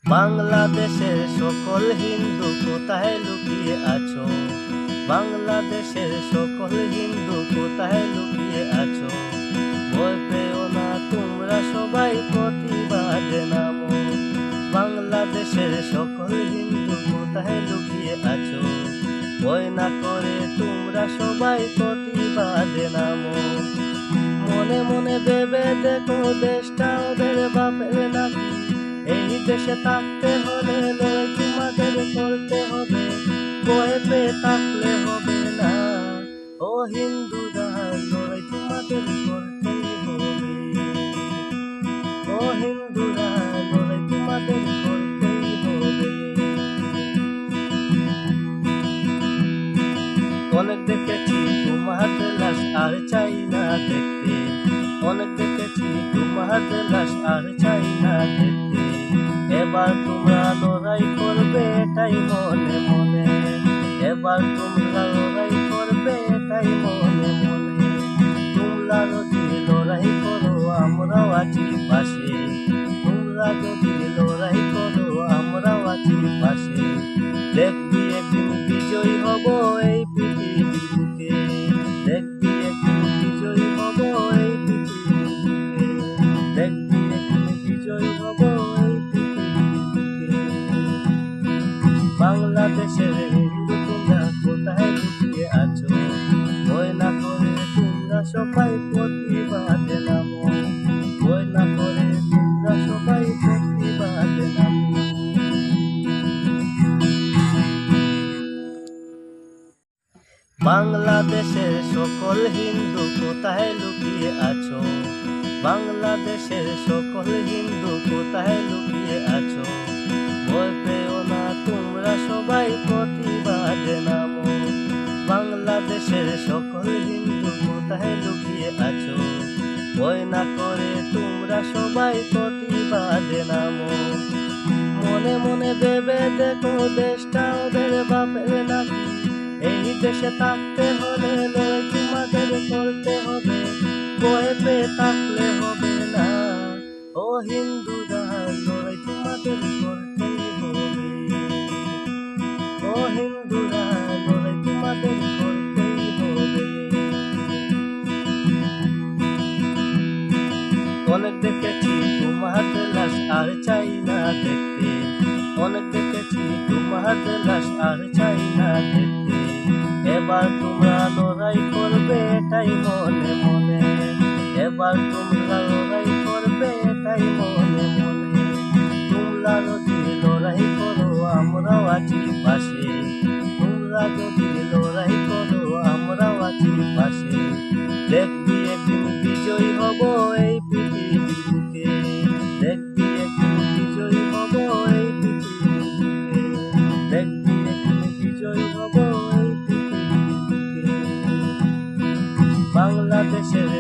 বাংলাদেশের সকল হিন্দু কোথায় লুকিয়ে আছো? বাংলাদেশের সকল হিন্দু কোথায় লুকিয়ে আছো? ভয় পেও না তোমরা সবাই প্রতিবাদে নামো। বাংলাদেশের সকল হিন্দু কোথায় লুকিয়ে আছো? ভয় না করে তোমরা সবাই প্রতিবাদে নামো। মনে মনে ভেবে দেখো দেশটা ওদের বাপের নাকি। এই দেশে থাকতে হলে লড়াই তোমাদের করতে হবে, ভয় পেয়ে থাকলে হবে না। ও হিন্দুরা, লড়াই তোমাদের করতেই হবে। ও হিন্দুরা, লড়াই তোমাদের করতেই হবে। অনেক দেখেছি তোমাদের লাশ আর চাই না দেখতে, অনেক দেখেছি তোমাদের লাশ আর চাই না দেখতে। এবার তোমরা লড়াই করবে এটাই মনে মনে, এবার তোমরা লড়াই করবে এটাই মনে মনে। তোমরা যদি লড়াই করো আমরাও আছি পাশে, তোমরা যদি লড়াই করো আমরাও আছি পাশে। দেখবি একদিন বিজয়ী হব এই পৃথিবীর বুকে, দেখবি একদিন বিজয়ী হব এই পৃথিবীর বুকে, দেখবি একদিন বিজয়ী হব এই পৃথিবীর বুকে। বাংলাদেশের হিন্দু তোমরা কোথায় লুকিয়ে আছো? ভয় না করে তোমরা সবাই প্রতিবাদে নামো, ভয় না করে তোমরা সবাই প্রতিবাদে নামো। বাংলাদেশের সকল হিন্দু কোথায় লুকিয়ে আছো? বাংলাদেশের সকল হিন্দু কোথায় লুকিয়ে আছো? ভয় পেও না তোমরা সবাই প্রতিবাদে নামো। বাংলাদেশের সকল হিন্দু কোথায় লুকিয়ে আছো? ভয় না করে তোমরা সবাই প্রতিবাদে নামো। মনে মনে ভেবে দেখো দেশটা ওদের বাপের নাকি। এই দেশে থাকতে হলে লড়াই তোমাদের করতে হবে, ভয় পেয়ে থাকলে হবে না। ও হিন্দুরা, লড়াই তোমাদের করতেই হবে। ও হিন্দুরা, লড়াই তোমাদের করতেই হবে। অনেক দেখেছি তোমাদের লাশ আর চাই না দেখতে, অনেক দেখেছি তোমাদের লাশ আর চাই না দেখতে। এবার তোমরা লড়াই করবে এটাই মনে মনে, এবার তোমরা লড়াই করবে এটাই মনে মনে। তোমরা যদি লড়াই করো আমরাও আছি পাশে, তোমরা যদি লড়াই করো আমরাও আছি পাশে। দেখবি একদিন বিজয়ী হব এই পৃথিবীর বুকে, দেখবি একদিন বিজয়ী হব এই পৃথিবীর বুকে, দেখবি একদিন বিজয়ী হব এই পৃথিবীর বুকে। বাংলাদেশের